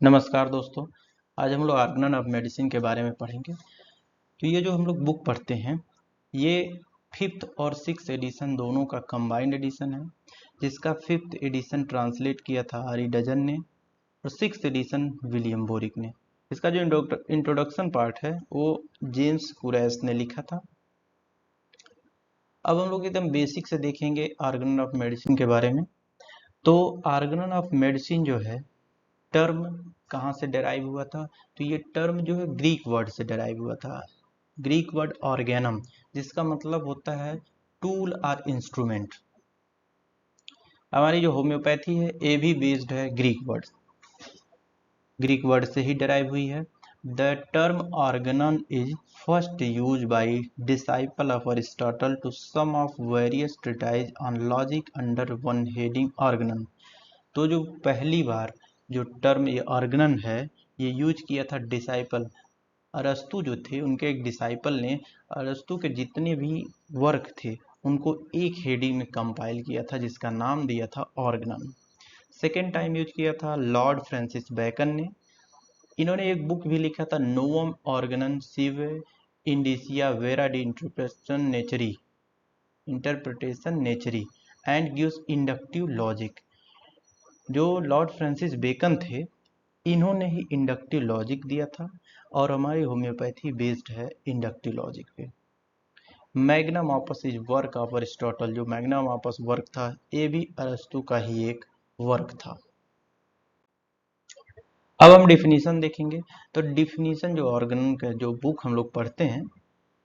नमस्कार दोस्तों। आज हम लोग ऑर्गन ऑफ मेडिसिन के बारे में पढ़ेंगे। तो ये जो हम लोग बुक पढ़ते हैं ये 5th और 6th एडिशन दोनों का कंबाइंड एडिशन है, जिसका 5th एडिशन ट्रांसलेट किया था आरी डजन ने और 6th एडिशन विलियम बोरिक ने। इसका जो इंट्रोडक्शन पार्ट है वो जेम्स कुरैश ने लिखा था। अब हम लोग एकदम बेसिक से देखेंगे ऑर्गन ऑफ मेडिसिन के बारे में। तो ऑर्गन ऑफ मेडिसिन जो है टर्म कहाँ से डेराइव हुआ था? तो ये टर्म जो है ग्रीक वर्ड से डेराइव हुआ था। ग्रीक वर्ड ऑर्गेनम, जिसका मतलब होता है टूल और इंस्ट्रूमेंट। हमारी जो होम्योपैथी है ये भी बेस्ड है ग्रीक वर्ड से ही डेराइव हुई है। The term Organon is first use by disciple of Aristotle to some of various treatise on logic under one heading Organon. तो जो पहली बार जो टर्म ये ऑर्गेनन है ये यूज किया था डिसाइपल अरस्तु जो थे, उनके एक डिसाइपल ने अरस्तु के जितने भी वर्क थे उनको एक हेडिंग में कंपाइल किया था, जिसका नाम दिया था ऑर्गेनन। सेकेंड टाइम यूज किया था लॉर्ड फ्रांसिस बेकन ने। इन्होंने एक बुक भी लिखा था Novum Organum sive indicia vera de interpretation naturae and gives inductive logic. जो लॉर्ड फ्रांसिस बेकन थे इन्होंने ही इंडक्टिव लॉजिक दिया था और हमारी होम्योपैथी बेस्ड है इंडक्टिव लॉजिक पे। Magnum opus is work of Aristotle, जो मैग्नम ऑपस वर्क था ये भी अरस्तु का ही एक वर्क था। अब हम डिफिनीशन देखेंगे। तो डिफिनीशन जो ऑर्गन का जो बुक हम लोग पढ़ते हैं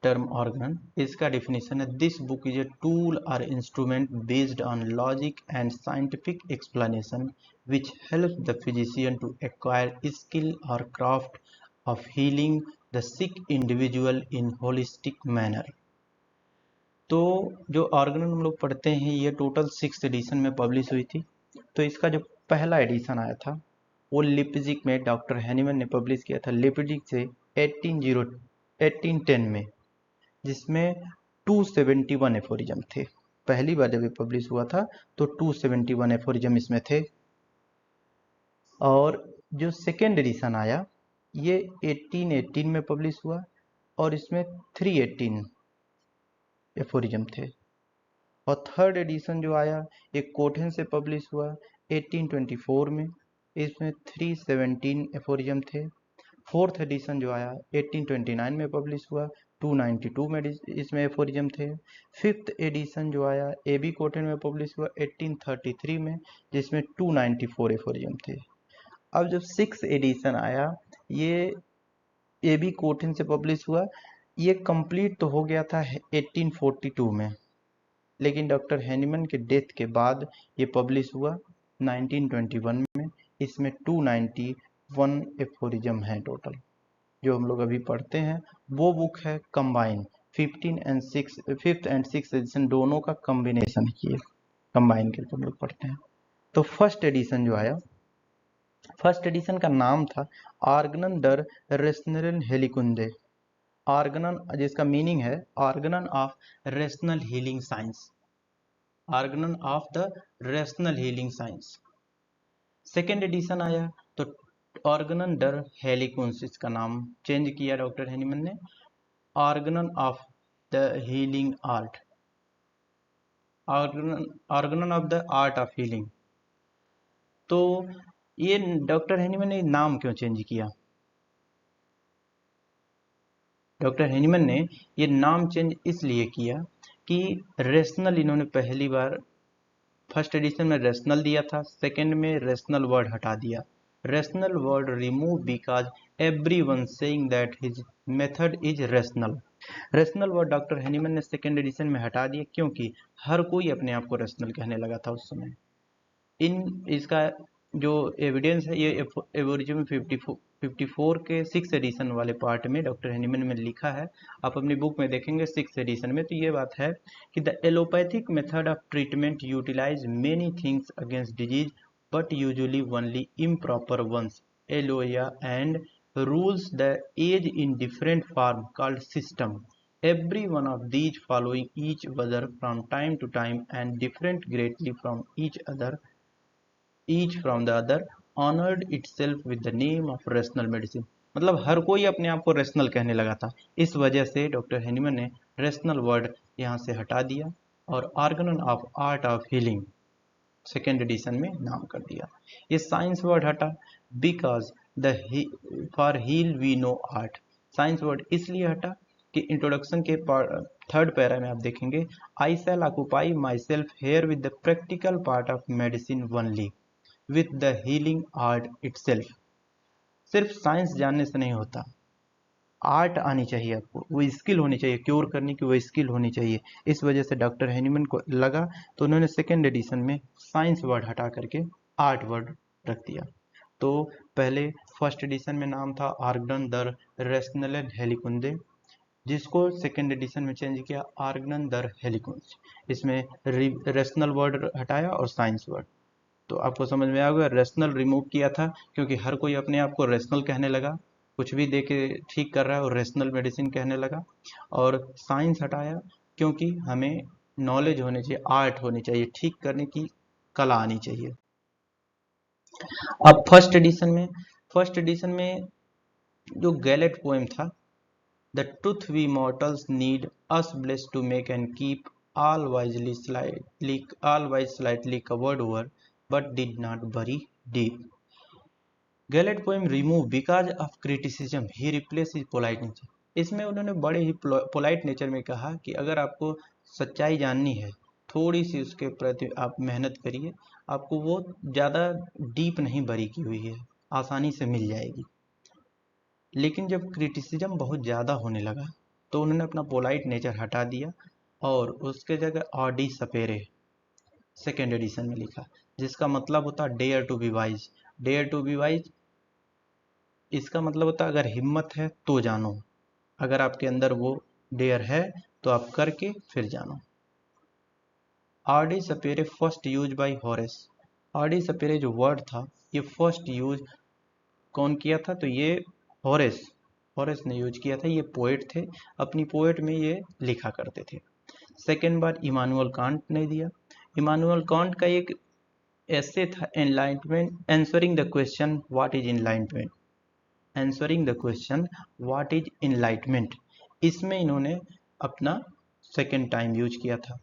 टर्म ऑर्गन, इसका डिफिनीशन है this book is a tool और instrument based on logic and scientific explanation which helps the physician to acquire skill or craft of healing the sick individual in holistic manner। तो जो organ हम लोग पढ़ते हैं ये total 6 addition में publish हुई थी। तो इसका जो पहला एडिशन आया था वो लिपजिग में डॉक्टर हैनीमन ने पब्लिश किया था, लिपजिग से 1810 में, जिसमें 271 एफोरिज्म थे। पहली बार जब ये पब्लिश हुआ था तो 271 एफोरिज्म इसमें थे। और जो सेकेंड एडिशन आया ये 1818 में पब्लिश हुआ और इसमें 318 एफोरिज्म थे। और थर्ड एडिशन जो आया एक कोठेन से पब्लिश हुआ 1824 में, इसमें 317 एफोरिज्म थे। फोर्थ एडिशन जो आया 1829 में पब्लिश हुआ 292 में इसमें एफोरिज्म थे। फिफ्थ एडिशन जो आया ए बी कोठेन में पब्लिश हुआ 1833 में, जिसमें 294 एफोरिज्म थे। अब जब 6th एडिशन आया ये भी कोठिन से पब्लिश हुआ, ये कंप्लीट तो हो गया था 1842 में, लेकिन डॉक्टर हैनीमन के डेथ के बाद ये पब्लिश हुआ 1921 में। इसमें 291 एफोरिज्म है टोटल। जो हम लोग अभी पढ़ते हैं वो बुक है combine 5th and 6th addition दोनों का कॉम्बिनेशन किए कंबाइन करके हम लोग पढ़ते हैं। तो फर्स्ट एडिशन जो आया, फर्स्ट एडिशन का नाम था ऑर्गनन डर रेशनल हेलिकुंडे। ऑर्गनन जिसका मीनिंग है Organon of rational healing science, Organon of the rational healing science. Second edition आया तो ऑर्गनन डर हेलिकुंस, इसका नाम चेंज किया डॉक्टर हैनीमन ने, Organon of the healing art, Organon of the art of healing. तो ये डॉक्टर हैनीमन ने नाम क्यों चेंज किया? डॉक्टर हैनीमन ने ये नाम चेंज इसलिए किया कि रेशनल इन्होंने पहली बार फर्स्ट एडिशन में रेशनल दिया था, सेकंड में रेशनल वर्ड हटा दिया। Rational word remove because everyone saying that his method is rational. Rational word doctor Hahnemann ने सेकंड एडिशन में हटा दिया क्योंकि हर कोई अपने आप को रेशनल कहने लगा था उस समय। इसका जो एविडेंस है ये एवोरिज्म 54 के 6th एडिशन वाले पार्ट में डॉक्टर हैनीमन में लिखा है। आप अपनी बुक में देखेंगे 6th एडिशन में। तो ये बात है कि the allopathic method of treatment utilize many things against disease but usually only improper ones alloia and rules the age in different form called system. Every one of these following each other from time to time and different greatly from each from the other honoured itself with the name of rational medicine, मतलब हर कोई अपने आप को rational कहने लगा था। इस वजह से डॉक्टर हैनीमैन ने रेशनल वर्ड यहाँ से हटा दिया और organ of art of healing second edition में नाम कर दिया। ये साइंस वर्ड हटा because the for heal we know art. Science word इसलिए हटा कि इंट्रोडक्शन के थर्ड पैरा में आप देखेंगे, I shall occupy myself here with the practical part of medicine only with the healing art itself. सिर्फ science जानने से नहीं होता, आर्ट आनी चाहिए आपको, वो स्किल होनी चाहिए, क्योर करने की वो स्किल होनी चाहिए। इस वजह से डॉक्टर हैनीमैन को लगा तो उन्होंने सेकेंड एडिशन में साइंस वर्ड हटा करके आर्ट वर्ड रख दिया। तो पहले फर्स्ट एडिशन में नाम था आर्गन दर रेशनल हेलिकुंदे, जिसको सेकेंड एडिशन में चेंज किया आर्गन दर हेलिकुंस। इसमें रेशनल वर्ड हटाया और साइंस वर्ड। तो आपको समझ में आ गया, रेशनल रिमूव किया था क्योंकि हर कोई अपने आप को रेशनल कहने लगा, कुछ भी दे के ठीक कर रहा है और रेशनल मेडिसिन कहने लगा। और साइंस हटाया क्योंकि हमें नॉलेज होनी चाहिए, आर्ट होनी चाहिए, ठीक करने की कला आनी चाहिए। अब फर्स्ट एडिशन में जो गैलेट पोएम था, the truth we mortals need us bless to make and keep all wise slightly covered over but did not bury deep. Gallate poem remove because of criticism he replace his polite nature. इसमें उन्होंने बड़े ही polite nature में कहा कि अगर आपको सच्चाई जाननी है, थोड़ी सी उसके प्रति आप मेहनत करिए, आपको वो ज़्यादा डीप नहीं बरी की हुई है, आसानी से मिल जाएगी। लेकिन जब क्रिटिसिज्म बहुत ज़्यादा होने लगा तो उन्होंने अपना पोलाइट नेचर हटा दिया और उसके जगह ऑडी सपेरे सेकेंड एडिशन में लिखा, जिसका मतलब होता है dare to be wise. Dare to be wise इसका मतलब होता है अगर हिम्मत है तो जानो, अगर आपके अंदर वो डेयर है तो आप करके फिर जानो। Aude sapere first use by Horace. Aude sapere जो वर्ड था ये फर्स्ट यूज कौन किया था, तो ये हॉरेस ने यूज किया था। ये पोएट थे, अपनी पोएट में ये लिखा करते थे। सेकेंड बार इमानुअल कांट ने दिया। इमानुअल कांट का एक ऐसे था enlightenment, answering the question what is enlightenment, answering the question what is enlightenment. इसमें इन्होंने अपना सेकेंड टाइम यूज किया था।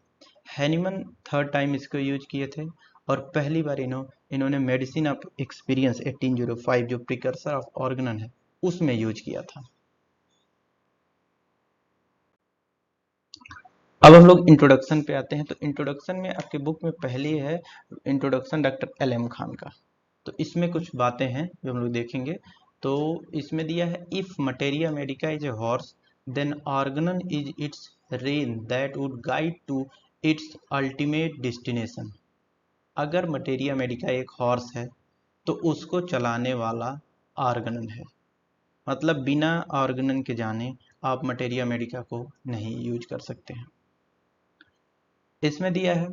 हैनीमैन थर्ड टाइम इसको यूज किए थे और पहली बार इन्होंने मेडिसिन ऑफ एक्सपीरियंस 1805 जो प्रिकर्सर ऑफ ऑर्गन है उसमें यूज किया था। अब हम लोग इंट्रोडक्शन पे आते हैं। तो इंट्रोडक्शन में आपके बुक में पहले है इंट्रोडक्शन डॉक्टर LM खान का। तो इसमें कुछ बातें हैं जो हम लोग देखेंगे। तो इसमें दिया है if materia medica is a horse then organ is its rein that would guide to its ultimate destination. अगर मटेरिया मेडिका एक हॉर्स है तो उसको चलाने वाला ऑर्गन है, मतलब बिना ऑर्गन के जाने आप मटेरिया मेडिका को नहीं यूज कर सकते हैं। इसमें दिया है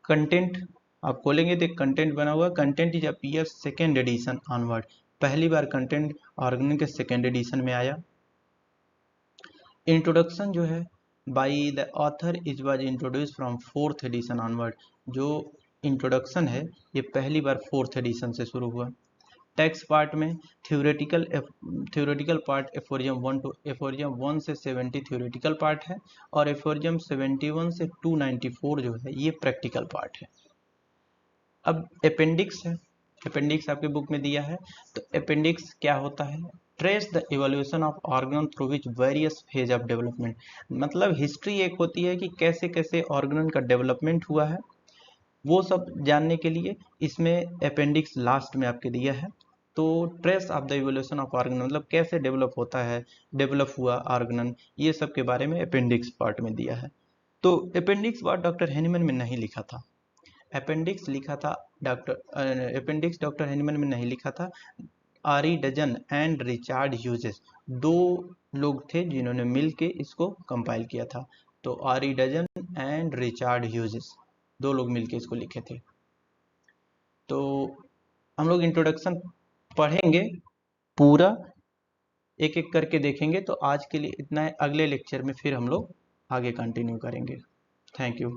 कंटेंट, आप खोलेंगे तो कंटेंट बना हुआ, content is appear second edition onward. पहली बार कंटेंट ऑर्गेनिक के सेकेंड एडिशन में आया। इंट्रोडक्शन जो है by the author is was introduce from fourth edition onward. जो इंट्रोडक्शन है ये पहली बार फोर्थ एडिशन से शुरू हुआ। टेक्स्ट पार्ट में थ्योरेटिकल पार्ट एफोरियम 1 टू एफोरियम 1 से 70 थ्योरेटिकल पार्ट है और एफोरियम 71 से 294 जो है ये प्रैक्टिकल पार्ट है। अब अपेंडिक्स है, अपेंडिक्स आपके बुक में दिया है। तो अपेंडिक्स क्या होता है, trace the evolution of organ through which various phase of development. मतलब हिस्ट्री एक होती है कि कैसे कैसे ऑर्गन का डेवलपमेंट हुआ है, वो सब जानने के लिए इसमें अपेंडिक्स लास्ट में आपके दिया है। तो trace of the evolution of organ मतलब कैसे डेवलप होता है, डेवलप हुआ ऑर्गन, ये सब के बारे में अपेंडिक्स पार्ट में दिया है। तो अपेंडिक्स पार्ट डॉक्टर हैनीमैन में नहीं लिखा था, अपेंडिक्स लिखा था अपेंडिक्स डॉक्टर हैनीमैन में नहीं लिखा था, आरी डजन एंड रिचार्ड ह्यूजेस दो लोग थे जिन्होंने मिलके इसको कंपाइल किया था। तो आरी डजन एंड रिचार्ड ह्यूजेस दो लोग मिलके इसको लिखे थे। तो हम लोग इंट्रोडक्शन पढ़ेंगे पूरा, एक एक करके देखेंगे। तो आज के लिए इतना है, अगले लेक्चर में फिर हम लोग आगे कंटिन्यू करेंगे। Thank you.